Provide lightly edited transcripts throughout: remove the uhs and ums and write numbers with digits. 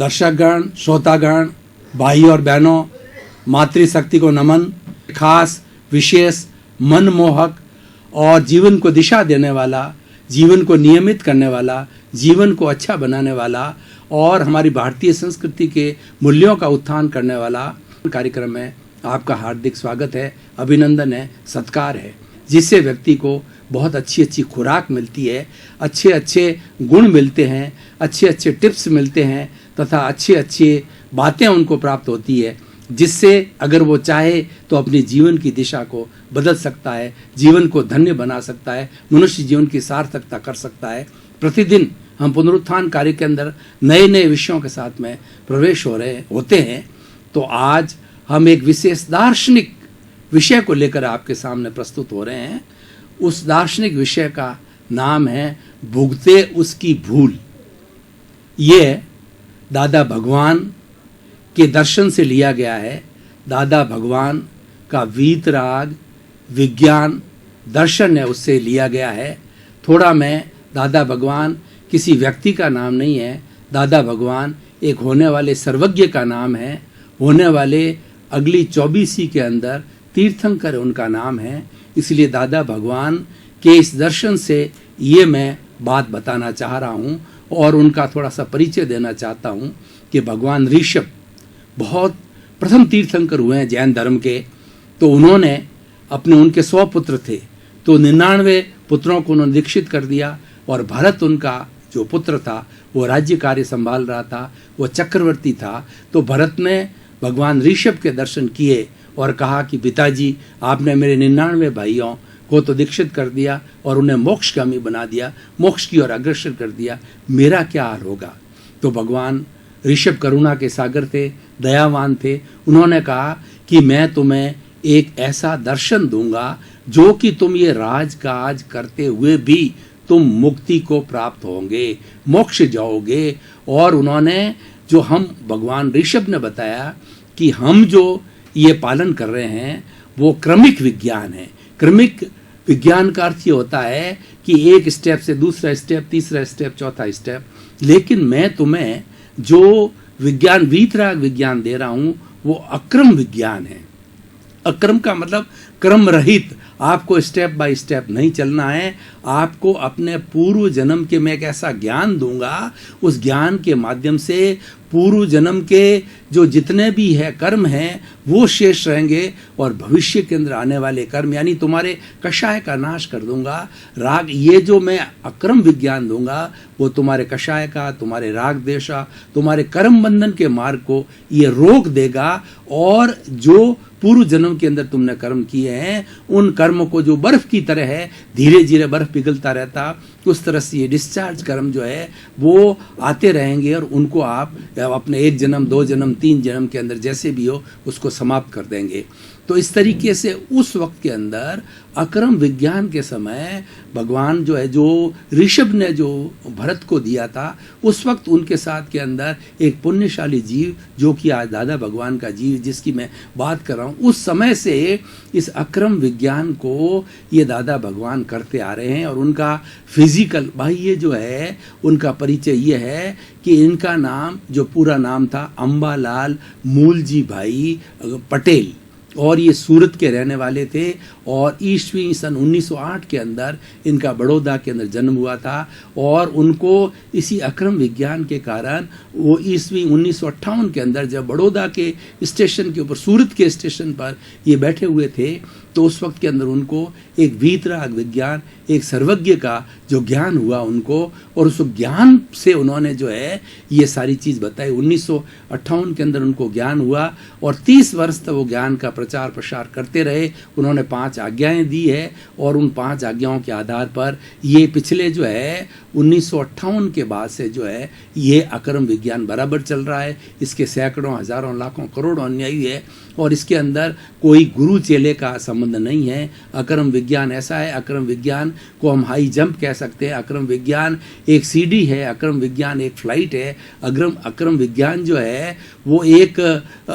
दर्शकगण, श्रोतागण, भाई और बहनों, मातृशक्ति को नमन। खास, विशेष, मनमोहक और जीवन को दिशा देने वाला, जीवन को नियमित करने वाला, जीवन को अच्छा बनाने वाला और हमारी भारतीय संस्कृति के मूल्यों का उत्थान करने वाला कार्यक्रम में आपका हार्दिक स्वागत है, अभिनंदन है, सत्कार है, जिससे व्यक्ति को बहुत अच्छी अच्छी खुराक मिलती है, अच्छे अच्छे गुण मिलते हैं, अच्छे अच्छे टिप्स मिलते हैं तथा अच्छी अच्छी बातें उनको प्राप्त होती है, जिससे अगर वो चाहे तो अपने जीवन की दिशा को बदल सकता है, जीवन को धन्य बना सकता है, मनुष्य जीवन की सार्थकता कर सकता है। प्रतिदिन हम पुनरुत्थान कार्य के अंदर नए नए विषयों के साथ में प्रवेश होते हैं। तो आज हम एक विशेष दार्शनिक विषय को लेकर आपके सामने प्रस्तुत हो रहे हैं। उस दार्शनिक विषय का नाम है भुगते उसकी भूल। ये दादा भगवान के दर्शन से लिया गया है। दादा भगवान का वीतराग विज्ञान दर्शन है, उससे लिया गया है। थोड़ा मैं दादा भगवान किसी व्यक्ति का नाम नहीं है, दादा भगवान एक होने वाले सर्वज्ञ का नाम है, होने वाले अगली 24वीं के अंदर तीर्थंकर उनका नाम है। इसलिए दादा भगवान के इस दर्शन से ये मैं बात बताना चाह रहा हूँ और उनका थोड़ा सा परिचय देना चाहता हूँ कि भगवान ऋषभ बहुत प्रथम तीर्थंकर हुए हैं जैन धर्म के। तो उन्होंने उनके 100 पुत्र थे, तो 99 पुत्रों को उन्होंने दीक्षित कर दिया और भरत उनका जो पुत्र था वो राज्य कार्य संभाल रहा था, वो चक्रवर्ती था। तो भरत ने भगवान ऋषभ के दर्शन किए और कहा कि पिताजी, आपने मेरे 99 भाइयों को तो दीक्षित कर दिया और उन्हें मोक्षगामी बना दिया, मोक्ष की ओर अग्रसर कर दिया, मेरा क्या हाल होगा। तो भगवान ऋषभ करुणा के सागर थे, दयावान थे। उन्होंने कहा कि मैं तुम्हें एक ऐसा दर्शन दूंगा जो कि तुम ये राजकाज करते हुए भी तुम मुक्ति को प्राप्त होंगे, मोक्ष जाओगे। और उन्होंने जो हम भगवान ऋषभ ने बताया कि हम जो ये पालन कर रहे हैं वो क्रमिक विज्ञान है। क्रमिक विज्ञान का अर्थ ये होता है कि एक स्टेप से दूसरा स्टेप, तीसरा स्टेप, चौथा स्टेप। लेकिन मैं तुम्हें जो विज्ञान, वीतराग विज्ञान दे रहा हूं वो अक्रम विज्ञान है। अक्रम का मतलब क्रम रहित। आपको स्टेप बाय स्टेप नहीं चलना है, आपको अपने पूर्व जन्म के मैं एक ऐसा ज्ञान दूंगा, उस ज्ञान के माध्यम से पूर्व जन्म के जो जितने भी है कर्म हैं वो शेष रहेंगे और भविष्य के अंदर आने वाले कर्म, यानी तुम्हारे कषाय का नाश कर दूंगा। राग, ये जो मैं अक्रम विज्ञान दूंगा वो तुम्हारे कषाय का, तुम्हारे राग देशा, तुम्हारे कर्म बंधन के मार्ग को ये रोक देगा। और जो पूर्व जन्म के अंदर तुमने कर्म किए हैं उन कर्म को जो बर्फ की तरह है, धीरे धीरे बर्फ पिघलता रहता, उस तरह से ये डिस्चार्ज कर्म जो है वो आते रहेंगे और उनको आप अपने 1 जन्म, 2 जन्म, 3 जन्म के अंदर जैसे भी हो उसको समाप्त कर देंगे। तो इस तरीके से उस वक्त के अंदर अक्रम विज्ञान के समय भगवान जो है, जो ऋषभ ने जो भरत को दिया था, उस वक्त उनके साथ के अंदर एक पुण्यशाली जीव जो कि आज दादा भगवान का जीव जिसकी मैं बात कर रहा हूँ, उस समय से इस अक्रम विज्ञान को ये दादा भगवान करते आ रहे हैं। और उनका फिजिकल भाई ये जो है उनका परिचय ये है कि इनका नाम, जो पूरा नाम था, अंबालाल मूलजी भाई पटेल, और ये सूरत के रहने वाले थे। और ईस्वी सन 1908 के अंदर इनका बड़ौदा के अंदर जन्म हुआ था और उनको इसी अक्रम विज्ञान के कारण वो ईस्वी 1958 के अंदर जब बड़ौदा के स्टेशन के ऊपर, सूरत के स्टेशन पर ये बैठे हुए थे, तो उस वक्त के अंदर उनको एक वीतराग विज्ञान, एक सर्वज्ञ का जो ज्ञान हुआ उनको, और उस ज्ञान से उन्होंने जो है ये सारी चीज़ बताई। 1958 के अंदर उनको ज्ञान हुआ और 30 वर्ष तक वो ज्ञान का प्रचार प्रसार करते रहे। उन्होंने 5 आज्ञाएं दी है और उन 5 आज्ञाओं के आधार पर ये पिछले जो है 1958 के बाद से जो है ये अक्रम विज्ञान बराबर चल रहा है। इसके सैकड़ों, हजारों, लाखों, करोड़ों अनुयायी है और इसके अंदर कोई गुरु चेले का संबंध नहीं है। अक्रम विज्ञान ऐसा है, अक्रम विज्ञान को हम हाई जंप कह सकते हैं। अक्रम विज्ञान एक सीढ़ी है, अक्रम विज्ञान एक फ्लाइट है। अक्रम विज्ञान जो है वो एक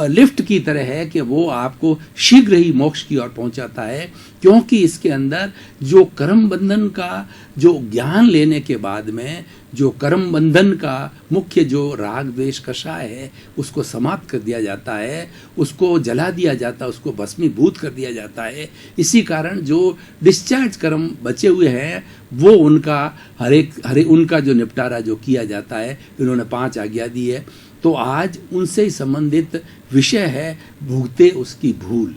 लिफ्ट की तरह है कि वो आपको शीघ्र ही मोक्ष की ओर पहुंचाता है, क्योंकि इसके अंदर जो कर्म बंधन का जो ज्ञान लेने के बाद में जो कर्म बंधन का मुख्य जो राग द्वेष कषाय है उसको समाप्त कर दिया जाता है, उसको जला दिया जाता है, उसको भस्मीभूत कर दिया जाता है। इसी कारण जो डिस्चार्ज कर्म बचे हुए हैं वो उनका हर एक उनका जो निपटारा जो किया जाता है, इन्होंने 5 आज्ञा दी है। तो आज उनसे ही संबंधित विषय है भुगते उसकी भूल।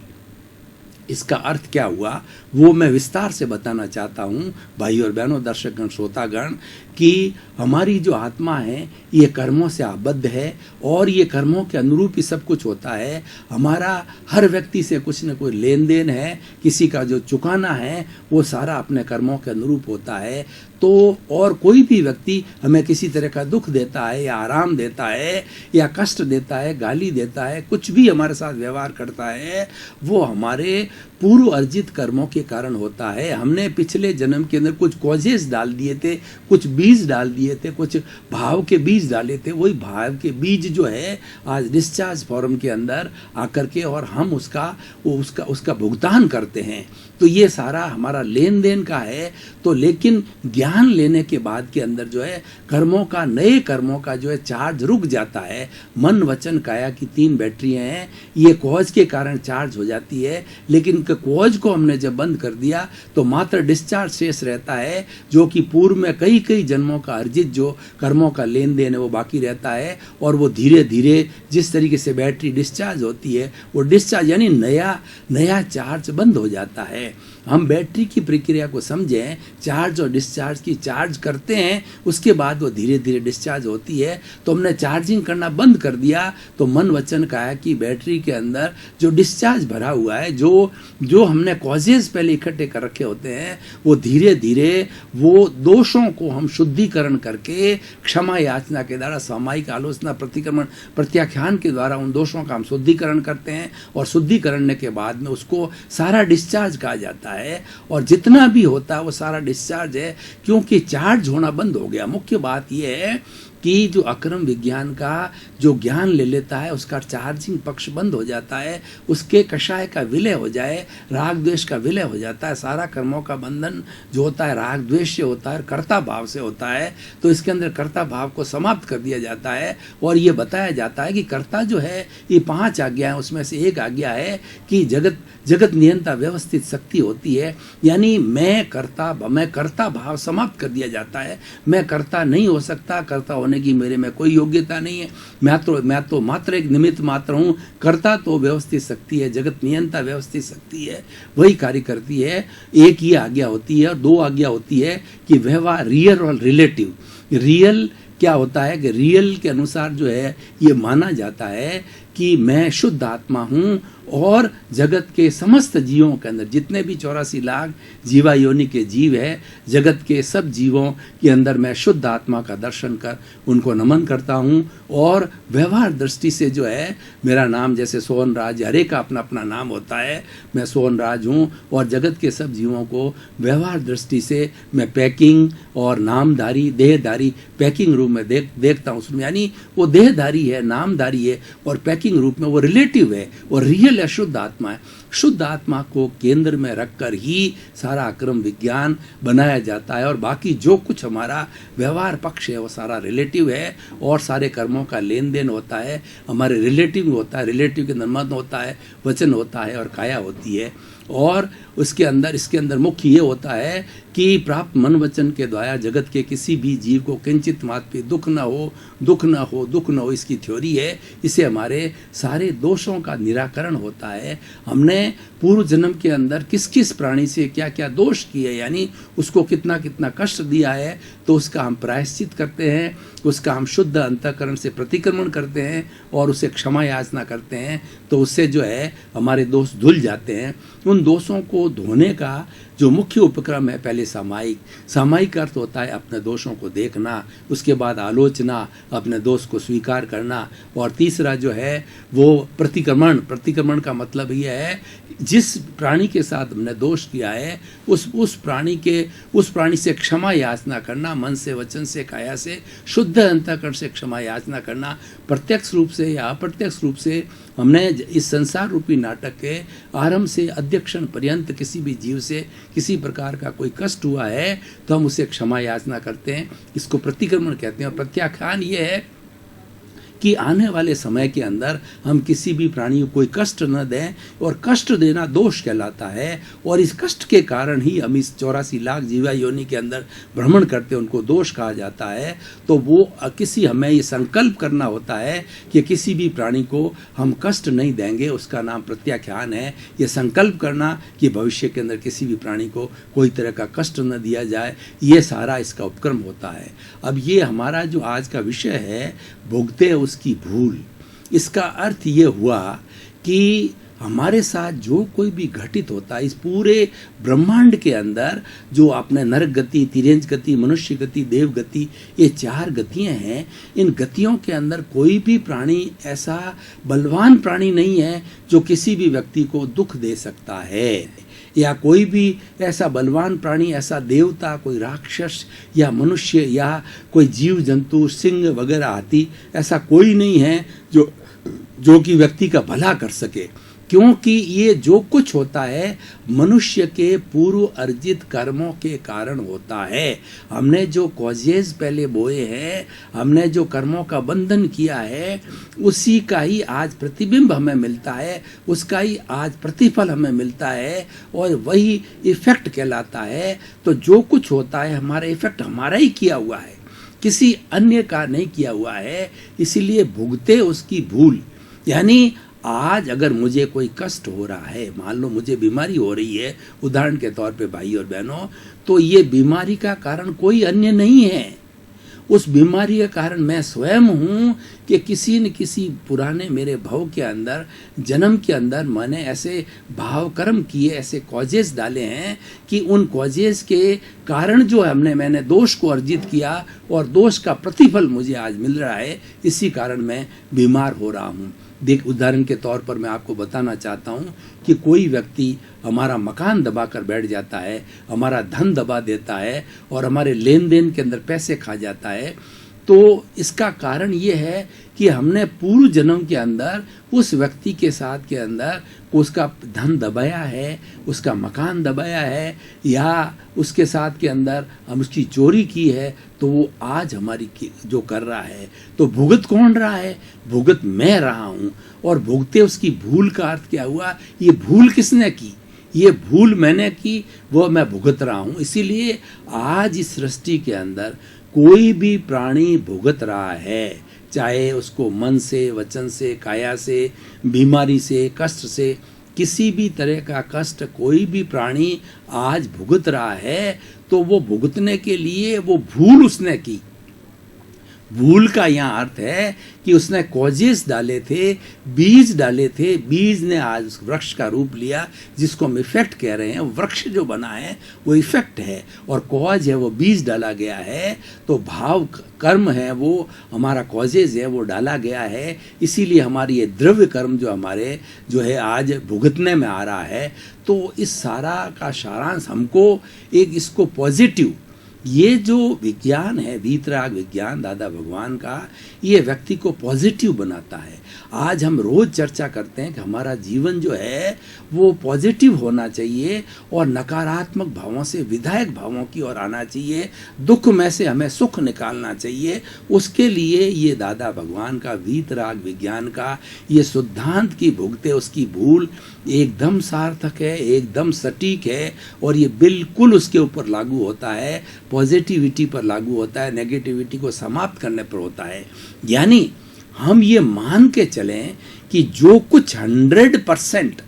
इसका अर्थ क्या हुआ वो मैं विस्तार से बताना चाहता हूँ भाई और बहनों, दर्शकगण, श्रोतागण, कि हमारी जो आत्मा है ये कर्मों से आबद्ध है और ये कर्मों के अनुरूप ही सब कुछ होता है। हमारा हर व्यक्ति से कुछ न कोई लेन देन है, किसी का जो चुकाना है वो सारा अपने कर्मों के अनुरूप होता है। तो और कोई भी व्यक्ति हमें किसी तरह का दुख देता है या आराम देता है या कष्ट देता है, गाली देता है, कुछ भी हमारे साथ व्यवहार करता है, वो हमारे पूर्व अर्जित कर्मों के कारण होता है। हमने पिछले जन्म के अंदर कुछ कॉजेस डाल दिए थे, कुछ बीज डाल दिए थे, कुछ भाव के बीज डाले थे। वही भाव के बीज जो है आज डिस्चार्ज फॉर्म के अंदर आकर के और हम उसका भुगतान करते हैं। तो ये सारा हमारा लेन देन का है। तो लेकिन ज्ञान लेने के बाद के अंदर जो है कर्मों का, नए कर्मों का जो है चार्ज रुक जाता है। मन वचन काया की 3 बैटरियां हैं, ये कॉज के कारण चार्ज हो जाती है, लेकिन कॉज को हमने जब बंद कर दिया तो मात्र डिस्चार्ज शेष रहता है, जो कि पूर्व में कई कई जन्मों का अर्जित जो कर्मों का लेन देन है वो बाकी रहता है। और वो धीरे धीरे जिस तरीके से बैटरी डिस्चार्ज होती है वो डिस्चार्ज यानी नया चार्ज बंद हो जाता है। हम बैटरी की प्रक्रिया को समझें, चार्ज और डिस्चार्ज की, चार्ज करते हैं उसके बाद वो धीरे धीरे डिस्चार्ज होती है। तो हमने चार्जिंग करना बंद कर दिया तो मन वचन काया की बैटरी के अंदर जो डिस्चार्ज भरा हुआ है, जो हमने कॉजेज पहले इकट्ठे कर रखे होते हैं, वो धीरे धीरे वो दोषों को हम शुद्धिकरण करके क्षमा याचना के द्वारा, सामायिक आलोचना, प्रतिक्रमण, प्रत्याख्यान के द्वारा उन दोषों का हम शुद्धिकरण करते हैं। और शुद्धिकरण के बाद में उसको सारा डिस्चार्ज कहा जाता है। और जितना भी होता है वो सारा डिस्चार्ज है, क्योंकि चार्ज होना बंद हो गया। मुख्य बात यह है कि जो अक्रम विज्ञान का जो ज्ञान ले लेता है उसका चार्जिंग पक्ष बंद हो जाता है, उसके कषाय का विलय हो जाए, राग द्वेष का विलय हो जाता है। सारा कर्मों का बंधन जो होता है राग द्वेष से होता है, कर्ता भाव से होता है। तो इसके अंदर कर्ता भाव को समाप्त कर दिया जाता है और ये बताया जाता है कि कर्ता जो है ये 5 आज्ञा है, उसमें से एक आज्ञा है कि जगत नियंता व्यवस्थित शक्ति होती है। यानी मैं कर्ता भाव समाप्त कर दिया जाता है। मैं कर्ता नहीं हो सकता, कर्ता होने की मेरे में कोई योग्यता नहीं है। मैं तो मात्र एक निमित्त मात्र हूँ। कर्ता तो व्यवस्थित शक्ति है, जगत नियंता व्यवस्थित शक्ति है, वही कार्य करती है। एक ही आज्ञा होती है और 2 आज्ञा होती है कि व्यवहार रियल और रिलेटिव। रियल क्या होता है कि रियल के अनुसार जो है ये माना जाता है कि मैं शुद्ध आत्मा हूँ और जगत के समस्त जीवों के अंदर जितने भी 84 लाख जीवा योनि के जीव है, जगत के सब जीवों के अंदर मैं शुद्ध आत्मा का दर्शन कर उनको नमन करता हूँ। और व्यवहार दृष्टि से जो है मेरा नाम, जैसे सोहनराज, हर एक का अपना अपना नाम होता है, मैं सोहनराज हूँ और जगत के सब जीवों को व्यवहार दृष्टि से मैं पैकिंग और नामधारी, देहधारी, पैकिंग रूप में देखता हूँ। उसमें यानी वो देहधारी है, नामधारी है और पैकिंग रूप में वो रिलेटिव है और रियल है, शुद्ध आत्मा है। शुद्ध आत्मा को केंद्र में रखकर ही सारा अक्रम विज्ञान बनाया जाता है और बाकी जो कुछ हमारा व्यवहार पक्ष है वो सारा रिलेटिव है और सारे कर्मों का लेन देन होता है हमारे रिलेटिव होता है। रिलेटिव के अंदर मन होता है, वचन होता है और काया होती है। और इसके अंदर मुख्य ये होता है कि प्राप्त मन वचन के द्वारा जगत के किसी भी जीव को किंचित मात्र भी दुख न हो, इसकी थ्योरी है। इससे हमारे सारे दोषों का निराकरण होता है। हमने पूर्व जन्म के अंदर किस किस प्राणी से क्या क्या दोष किए, यानी उसको कितना कितना कष्ट दिया है, तो उसका हम प्रायश्चित करते हैं, उसका हम शुद्ध अंतःकरण से प्रतिक्रमण करते हैं और उसे क्षमा याचना करते हैं। तो उससे जो है हमारे दोष धुल जाते हैं। उन दोषों को धोने का जो मुख्य उपक्रम है, पहले सामायिक अर्थ होता है अपने दोषों को देखना, उसके बाद आलोचना, अपने दोष को स्वीकार करना, और तीसरा जो है वो प्रतिक्रमण का मतलब ये है जिस प्राणी के साथ हमने दोष किया है उस प्राणी से क्षमा याचना करना, मन से, वचन से, काया से, शुद्ध अंतःकरण से क्षमा याचना करना, प्रत्यक्ष रूप से या अप्रत्यक्ष रूप से हमने इस संसार रूपी नाटक के आरंभ से अध्यक्षण पर्यंत किसी भी जीव से किसी प्रकार का कोई कष्ट हुआ है तो हम उसे क्षमा याचना करते हैं। इसको प्रतिक्रमण कहते हैं। और प्रत्याख्यान ये है कि आने वाले समय के अंदर हम किसी भी प्राणी को कोई कष्ट न दें, और कष्ट देना दोष कहलाता है। और इस कष्ट के कारण ही हम इस 84 लाख जीवा योनि के अंदर भ्रमण करते हैं, उनको दोष कहा जाता है। तो वो हमें ये संकल्प करना होता है कि किसी भी प्राणी को हम कष्ट नहीं देंगे, उसका नाम प्रत्याख्यान है। ये संकल्प करना कि भविष्य के अंदर किसी भी प्राणी को कोई तरह का कष्ट न दिया जाए, ये सारा इसका उपक्रम होता है। अब ये हमारा जो आज का विषय है, भुगते उसकी भूल, इसका अर्थ ये हुआ कि हमारे साथ जो कोई भी घटित होता है इस पूरे ब्रह्मांड के अंदर, जो आपने नरक गति, तिर्यंच गति, मनुष्य गति, देव गति, ये 4 गतियां हैं। इन गतियों के अंदर कोई भी प्राणी ऐसा बलवान प्राणी नहीं है जो किसी भी व्यक्ति को दुख दे सकता है, या कोई भी ऐसा बलवान प्राणी, ऐसा देवता, कोई राक्षस या मनुष्य या कोई जीव जंतु, सिंह वगैरह, हाथी, ऐसा कोई नहीं है जो कि व्यक्ति का भला कर सके। क्योंकि ये जो कुछ होता है मनुष्य के पूर्व अर्जित कर्मों के कारण होता है। हमने जो कॉजेज पहले बोए हैं, हमने जो कर्मों का बंधन किया है, उसी का ही आज प्रतिबिंब हमें मिलता है, उसका ही आज प्रतिफल हमें मिलता है, और वही इफेक्ट कहलाता है। तो जो कुछ होता है हमारा इफेक्ट हमारा ही किया हुआ है, किसी अन्य का नहीं किया हुआ है। इसीलिए भुगते उसकी भूल, यानी आज अगर मुझे कोई कष्ट हो रहा है, मान लो मुझे बीमारी हो रही है, उदाहरण के तौर पे भाई और बहनों, तो ये बीमारी का कारण कोई अन्य नहीं है। उस बीमारी का कारण मैं स्वयं हूँ कि किसी न किसी पुराने मेरे भव के अंदर, जन्म के अंदर मैंने ऐसे भाव कर्म किए, ऐसे कॉजेस डाले हैं कि उन कॉजेस के कारण जो है मैंने दोष को अर्जित किया, और दोष का प्रतिफल मुझे आज मिल रहा है। इसी कारण मैं बीमार हो रहा हूँ। उदाहरण के तौर पर मैं आपको बताना चाहता हूँ कि कोई व्यक्ति हमारा मकान दबा कर बैठ जाता है, हमारा धन दबा देता है, और हमारे लेन देन के अंदर पैसे खा जाता है, तो इसका कारण ये है कि हमने पूर्व जन्म के अंदर उस व्यक्ति के साथ के अंदर उसका धन दबाया है, उसका मकान दबाया है, या उसके साथ के अंदर हम उसकी चोरी की है, तो वो आज हमारी जो कर रहा है, तो भुगत कौन रहा है? भुगत मैं रहा हूँ। और भुगते उसकी भूल का अर्थ क्या हुआ? ये भूल किसने की? ये भूल मैंने की, वो मैं भुगत रहा हूँ। इसीलिए आज इस सृष्टि के अंदर कोई भी प्राणी भुगत रहा है, चाहे उसको मन से, वचन से, काया से, बीमारी से, कष्ट से, किसी भी तरह का कष्ट कोई भी प्राणी आज भुगत रहा है। तो वो भुगतने के लिए वो भूल उसने की। भूल का यहाँ अर्थ है कि उसने कॉजेस डाले थे, बीज डाले थे, बीज ने आज उस वृक्ष का रूप लिया, जिसको हम इफेक्ट कह रहे हैं। वृक्ष जो बना है वो इफेक्ट है, और कॉज है वो बीज डाला गया है। तो भाव कर्म है वो हमारा कॉजेज है, वो डाला गया है। इसीलिए हमारी ये द्रव्य कर्म जो हमारे जो है आज भुगतने में आ रहा है। तो इस सारा का सारांश हमको एक इसको पॉजिटिव, ये जो विज्ञान है, वीतराग विज्ञान दादा भगवान का, ये व्यक्ति को पॉजिटिव बनाता है। आज हम रोज चर्चा करते हैं कि हमारा जीवन जो है वो पॉजिटिव होना चाहिए, और नकारात्मक भावों से विधायक भावों की ओर आना चाहिए। दुख में से हमें सुख निकालना चाहिए। उसके लिए ये दादा भगवान का वीतराग विज्ञान का ये सिद्धांत की भुगते उसकी भूल एकदम सार्थक है, एकदम सटीक है, और ये बिल्कुल उसके ऊपर लागू होता है। पॉजिटिविटी पर लागू होता है, नेगेटिविटी को समाप्त करने पर होता है। यानी हम ये मान के चलें कि जो कुछ 100%,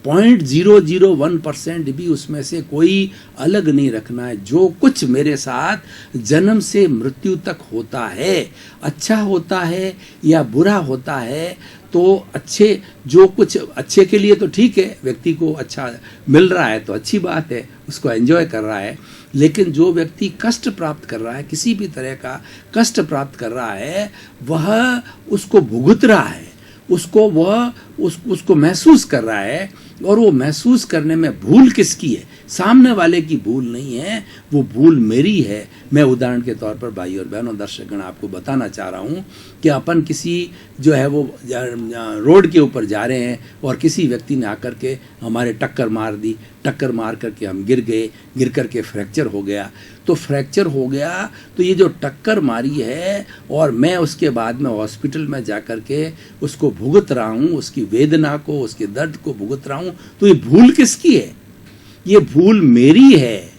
0.001% भी उसमें से कोई अलग नहीं रखना है। जो कुछ मेरे साथ जन्म से मृत्यु तक होता है, अच्छा होता है या बुरा होता है, तो अच्छे, जो कुछ अच्छे के लिए तो ठीक है, व्यक्ति को अच्छा मिल रहा है तो अच्छी बात है, उसको एंजॉय कर रहा है। लेकिन जो व्यक्ति कष्ट प्राप्त कर रहा है, किसी भी तरह का कष्ट प्राप्त कर रहा है, वह उसको भुगत रहा है। उसको वह उसको महसूस कर रहा है, और वो महसूस करने में भूल किसकी है? सामने वाले की भूल नहीं है, वो भूल मेरी है। मैं उदाहरण के तौर पर भाई और बहनों, दर्शकगण, आपको बताना चाह रहा हूँ कि अपन किसी जो है वो रोड के ऊपर जा रहे हैं और किसी व्यक्ति ने आकर के हमारे टक्कर मार दी, टक्कर मार करके हम गिर गए, गिर करके फ्रैक्चर हो गया। तो फ्रैक्चर हो गया तो ये जो टक्कर मारी है और मैं उसके बाद में हॉस्पिटल में जा कर के उसको भुगत रहा हूँ, उसकी वेदना को, उसके दर्द को भुगत रहा हूँ, तो ये भूल किसकी है? ये भूल मेरी है।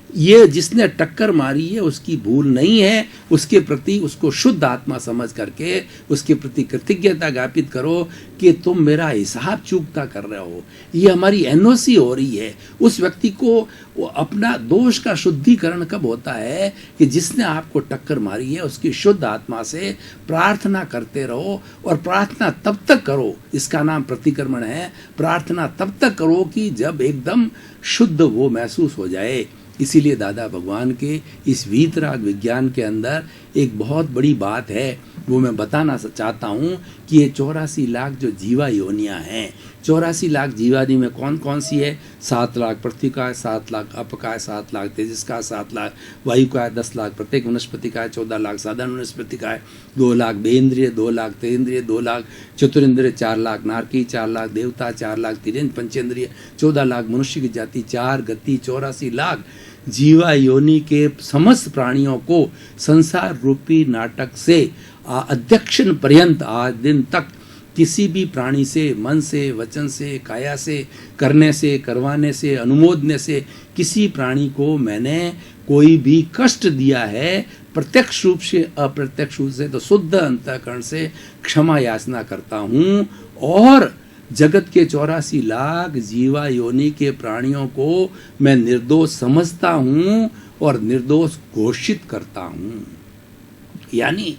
ये जिसने टक्कर मारी है उसकी भूल नहीं है। उसके प्रति उसको शुद्ध आत्मा समझ करके उसके प्रति कृतज्ञता ज्ञापित करो कि तुम मेरा हिसाब चूकता कर रहे हो। ये हमारी एनओसी हो रही है। उस व्यक्ति को अपना दोष का शुद्धिकरण कब होता है कि जिसने आपको टक्कर मारी है उसकी शुद्ध आत्मा से प्रार्थना करते रहो, और प्रार्थना तब तक करो, इसका नाम प्रतिक्रमण है। प्रार्थना तब तक करो कि जब एकदम शुद्ध वो महसूस हो जाए। इसीलिए दादा भगवान के इस वीतराग विज्ञान के अंदर एक बहुत बड़ी बात है, वो मैं बताना चाहता हूँ कि ये 84 लाख जो जीवा योनियाँ हैं, 84 लाख जीवानी में कौन कौन सी है? 7 लाख पृथ्वी का है, 7 लाख अप का है, 7 लाख तेजस का, 7 लाख वायु का है, 10 लाख प्रत्येक वनस्पति का है, 14 लाख साधारण वनस्पति का है, 2 लाख बेन्द्रिय, 2 लाख तेन्द्रिय, 2 लाख चतुरिंद्रिय, 4 लाख नारकी, 4 लाख देवता, 4 लाख तिरेंद्र पंचेंद्रिय, 14 लाख मनुष्य की जाति, 4 गति, 84 लाख जीवा योनि के समस्त प्राणियों को संसार रूपी नाटक से अध्यक्षण पर्यंत आज दिन तक किसी भी प्राणी से, मन से, वचन से, काया से, करने से, करवाने से, अनुमोदने से किसी प्राणी को मैंने कोई भी कष्ट दिया है, प्रत्यक्ष रूप से अप्रत्यक्ष रूप से तो शुद्ध अंतःकरण से क्षमा याचना करता हूँ। और जगत के 84 लाख जीवा योनि के प्राणियों को मैं निर्दोष समझता हूँ और निर्दोष घोषित करता हूँ। यानी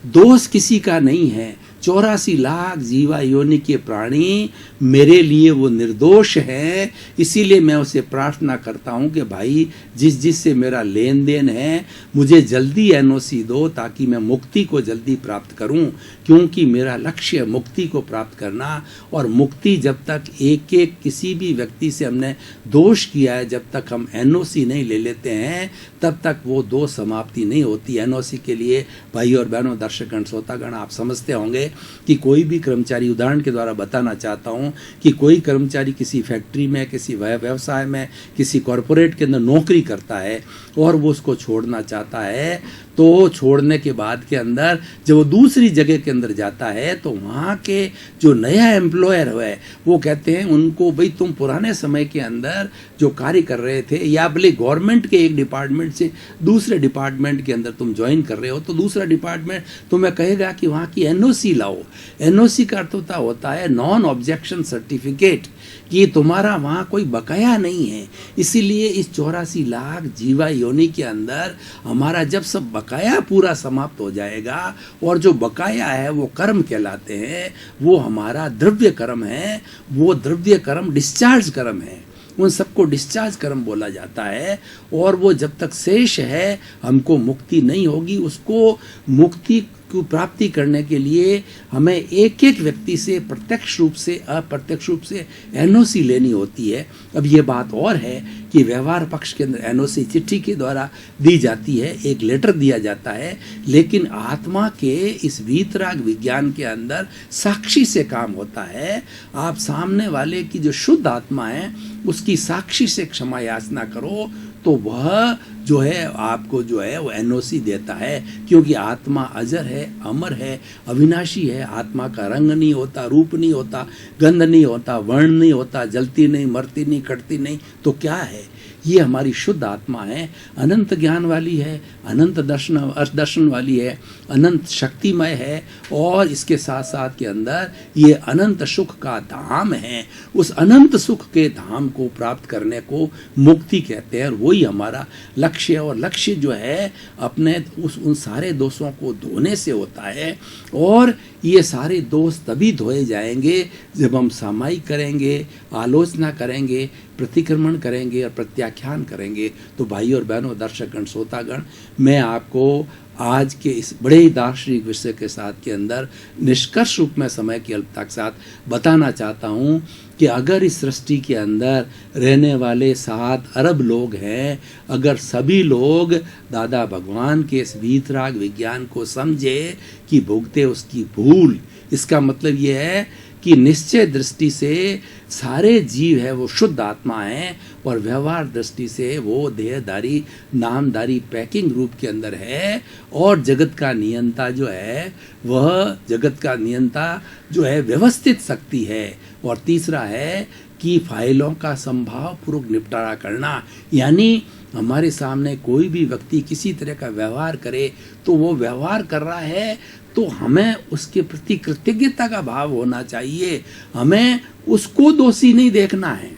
दोष किसी का नहीं है। 84 लाख जीवा योनि के प्राणी मेरे लिए वो निर्दोष है। इसीलिए मैं उसे प्रार्थना करता हूँ कि भाई जिस से मेरा लेन देन है मुझे जल्दी एनओसी दो ताकि मैं मुक्ति को जल्दी प्राप्त करूँ, क्योंकि मेरा लक्ष्य है मुक्ति को प्राप्त करना। और मुक्ति जब तक एक एक किसी भी व्यक्ति से हमने दोष किया है, जब तक हम एनओसी नहीं ले लेते हैं तब तक वो दोष समाप्ति नहीं होती। एनओसी के लिए भाई और बहनों, दर्शकगण, श्रोतागण, आप समझते होंगे कि कोई भी कर्मचारी, उदाहरण के द्वारा बताना चाहता हूं कि कोई कर्मचारी किसी फैक्ट्री में, किसी व्यवसाय में, किसी कॉरपोरेट के अंदर नौकरी करता है और वो उसको छोड़ना चाहता है, तो छोड़ने के बाद के अंदर जब वो दूसरी जगह के अंदर जाता है तो वहाँ के जो नया एम्प्लॉयर है वो कहते हैं उनको, भाई तुम पुराने समय के अंदर जो कार्य कर रहे थे या भले गवर्नमेंट के एक डिपार्टमेंट से दूसरे डिपार्टमेंट के अंदर तुम ज्वाइन कर रहे हो, तो दूसरा डिपार्टमेंट तुम्हें कहेगा कि वहाँ की एनओसी लाओ। एनओसी का अर्थ होता है नॉन ऑब्जेक्शन सर्टिफिकेट, कि तुम्हारा वहाँ कोई बकाया नहीं है। इसीलिए इस 84 लाख जीवा योनि के अंदर हमारा जब सब बकाया पूरा समाप्त हो जाएगा, और जो बकाया है वो कर्म कहलाते हैं, वो हमारा द्रव्य कर्म है, वो द्रव्य कर्म डिस्चार्ज कर्म है, उन सबको डिस्चार्ज कर्म बोला जाता है। और वो जब तक शेष है हमको मुक्ति नहीं होगी। उसको मुक्ति को प्राप्ति करने के लिए हमें एक एक व्यक्ति से प्रत्यक्ष रूप से, अप्रत्यक्ष रूप से एनओसी लेनी होती है। अब ये बात और है कि व्यवहार पक्ष के अंदर एनओसी चिट्ठी के द्वारा दी जाती है, एक लेटर दिया जाता है, लेकिन आत्मा के इस वीतराग विज्ञान के अंदर साक्षी से काम होता है। आप सामने वाले की जो शुद्ध आत्मा है उसकी साक्षी से क्षमा याचना करो, तो वह जो है आपको जो है वो एनओसी देता है, क्योंकि आत्मा अजर है, अमर है, अविनाशी है। आत्मा का रंग नहीं होता, रूप नहीं होता, गंध नहीं होता, वर्ण नहीं होता, जलती नहीं, मरती नहीं, कटती नहीं, तो क्या है? ये हमारी शुद्ध आत्मा है, अनंत ज्ञान वाली है, अनंत दर्शन वाली है, अनंत शक्तिमय है, और इसके साथ साथ के अंदर ये अनंत सुख का धाम है। उस अनंत सुख के धाम को प्राप्त करने को मुक्ति कहते हैं, और वही हमारा लक्ष्य है। और लक्ष्य जो है अपने उन सारे दोषों को धोने से होता है, और ये सारे दोष तभी धोए जाएंगे जब हम समाई करेंगे, आलोचना करेंगे प्रतिक्रमण करेंगे और प्रत्याख्यान करेंगे। तो भाई और बहनों, दर्शकगण, श्रोतागण, मैं आपको आज के इस बड़े ही दार्शनिक विषय के साथ के अंदर निष्कर्ष रूप में समय की अल्पता के साथ बताना चाहता हूँ कि अगर इस सृष्टि के अंदर रहने वाले 7 अरब लोग हैं, अगर सभी लोग दादा भगवान के इस वीतराग विज्ञान को समझे कि भुगते उसकी भूल, इसका मतलब ये है कि निश्चय दृष्टि से सारे जीव है वो शुद्ध आत्मा है और व्यवहार दृष्टि से वो देहधारी नामधारी पैकिंग रूप के अंदर है। और जगत का नियंता जो है वह जगत का नियंता जो है व्यवस्थित शक्ति है। और तीसरा है कि फाइलों का संभाव पूर्वक निपटारा करना, यानी हमारे सामने कोई भी व्यक्ति किसी तरह का व्यवहार करे तो वो व्यवहार कर रहा है तो हमें उसके प्रति कृतज्ञता का भाव होना चाहिए, हमें उसको दोषी नहीं देखना है।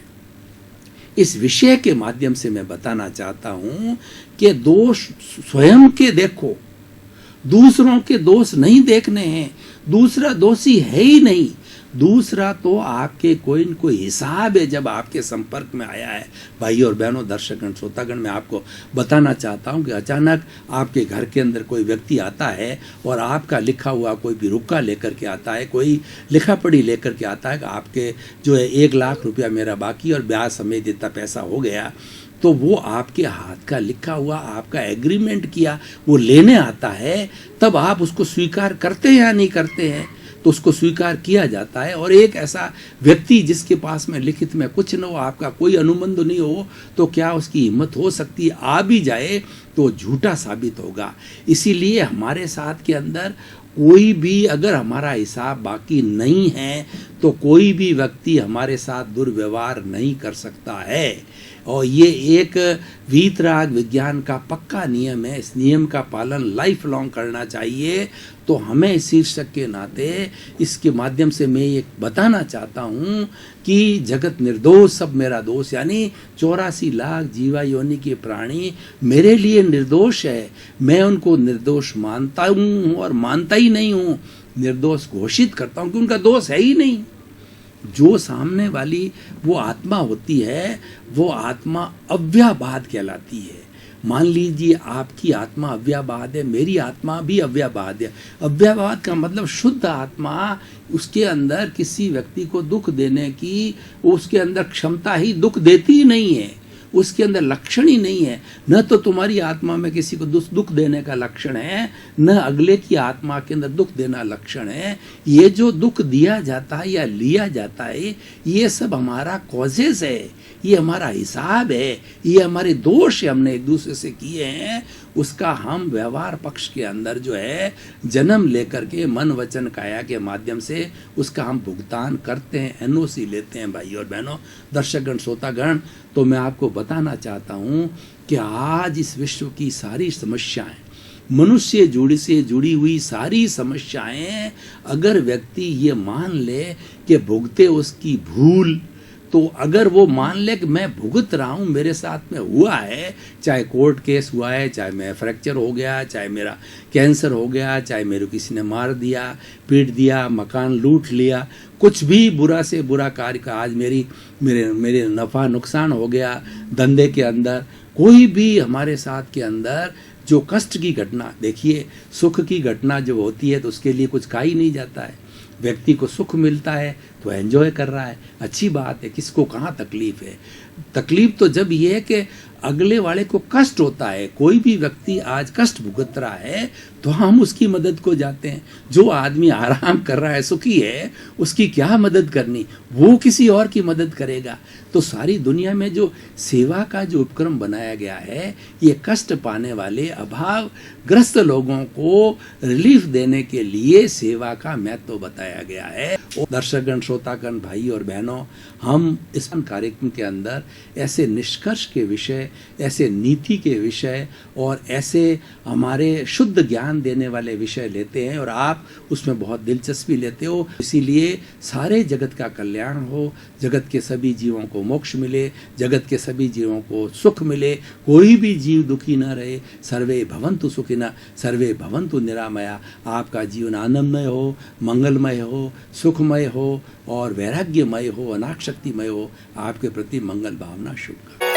इस विषय के माध्यम से मैं बताना चाहता हूं कि दोष स्वयं के देखो, दूसरों के दोष नहीं देखने हैं। दूसरा दोषी है ही नहीं, दूसरा तो आपके कोई न कोई हिसाब है जब आपके संपर्क में आया है। भाई और बहनों, दर्शकगण, श्रोतागण, मैं आपको बताना चाहता हूं कि अचानक आपके घर के अंदर कोई व्यक्ति आता है और आपका लिखा हुआ कोई भी रुक्का लेकर के आता है, कोई लिखा पढ़ी लेकर के आता है कि आपके जो है 1 लाख रुपया मेरा बाकी और ब्याज समेत इतना पैसा हो गया, तो वो आपके हाथ का लिखा हुआ आपका एग्रीमेंट किया वो लेने आता है, तब आप उसको स्वीकार करते हैं या नहीं करते हैं? तो उसको स्वीकार किया जाता है। और एक ऐसा व्यक्ति जिसके पास में लिखित में कुछ न हो, आपका कोई अनुबंध नहीं हो, तो क्या उसकी हिम्मत हो सकती है? आ भी जाए तो झूठा साबित होगा। इसीलिए हमारे साथ के अंदर कोई भी अगर हमारा हिसाब बाकी नहीं है तो कोई भी व्यक्ति हमारे साथ दुर्व्यवहार नहीं कर सकता है। और ये एक वीतराग विज्ञान का पक्का नियम है। इस नियम का पालन लाइफ लॉन्ग करना चाहिए। तो हमें इस शीर्षक के नाते इसके माध्यम से मैं ये बताना चाहता हूँ कि जगत निर्दोष सब मेरा दोष, यानी 84 लाख जीवा योनि के प्राणी मेरे लिए निर्दोष है। मैं उनको निर्दोष मानता हूँ और मानता ही नहीं हूँ, निर्दोष घोषित करता हूँ कि उनका दोष है ही नहीं। जो सामने वाली वो आत्मा होती है वो आत्मा अव्याबाद कहलाती है। मान लीजिए आपकी आत्मा अव्याबाद है, मेरी आत्मा भी अव्याबाद है। अव्याबाद का मतलब शुद्ध आत्मा, उसके अंदर किसी व्यक्ति को दुख देने की उसके अंदर क्षमता ही दुख देती ही नहीं है, उसके अंदर लक्षण ही नहीं है। न तो तुम्हारी आत्मा में किसी को दुख देने का लक्षण है, न अगले की आत्मा के अंदर दुख देना लक्षण है। ये जो दुख दिया जाता है या लिया जाता है, ये सब हमारा कॉजेस है, ये हमारा हिसाब है, ये हमारे दोष है हमने एक दूसरे से किए हैं। उसका हम व्यवहार पक्ष के अंदर जो है जन्म लेकर के मन वचन काया के माध्यम से उसका हम भुगतान करते हैं, एनओसी लेते हैं। भाई और बहनों, दर्शकगण, श्रोतागण, तो मैं आपको बताना चाहता हूँ कि आज इस विश्व की सारी समस्याएं, मनुष्य से जुड़ी हुई सारी समस्याएं, अगर व्यक्ति ये मान ले कि भुगते उसकी भूल, तो अगर वो मान ले कि मैं भुगत रहा हूँ, मेरे साथ में हुआ है, चाहे कोर्ट केस हुआ है, चाहे मैं फ्रैक्चर हो गया, चाहे मेरा कैंसर हो गया, चाहे मेरे किसी ने मार दिया, पीट दिया, मकान लूट लिया, कुछ भी बुरा से बुरा कार्य का आज मेरे नफ़ा नुकसान हो गया धंधे के अंदर, कोई भी हमारे साथ के अंदर जो कष्ट की घटना, देखिए सुख की घटना जो होती है तो उसके लिए कुछ कहा ही नहीं जाता है। व्यक्ति को सुख मिलता है तो एंजॉय कर रहा है, अच्छी बात है, किसको कहाँ तकलीफ है। तकलीफ तो जब ये है कि अगले वाले को कष्ट होता है। कोई भी व्यक्ति आज कष्ट भुगत रहा है तो हम उसकी मदद को जाते हैं। जो आदमी आराम कर रहा है, सुखी है, उसकी क्या मदद करनी, वो किसी और की मदद करेगा। तो सारी दुनिया में जो सेवा का जो उपक्रम बनाया गया है, ये कष्ट पाने वाले अभावग्रस्त लोगों को रिलीफ देने के लिए सेवा का महत्व बताया गया है। दर्शकगण, श्रोतागण, भाई और बहनों, हम इस कार्यक्रम के अंदर ऐसे निष्कर्ष के विषय, ऐसे नीति के विषय और ऐसे हमारे शुद्ध ज्ञान ज्ञान देने वाले विषय लेते हैं और आप उसमें बहुत दिलचस्पी लेते हो। इसीलिए सारे जगत का कल्याण हो, जगत के सभी जीवों को मोक्ष मिले, जगत के सभी जीवों को सुख मिले, कोई भी जीव दुखी न रहे। सर्वे भवन्तु सुखिनः सर्वे भवन्तु निरामया। आपका जीवन आनंदमय हो, मंगलमय हो, सुखमय हो और वैराग्यमय हो, अनासक्तिमय हो। आपके प्रति मंगल भावना शुभ।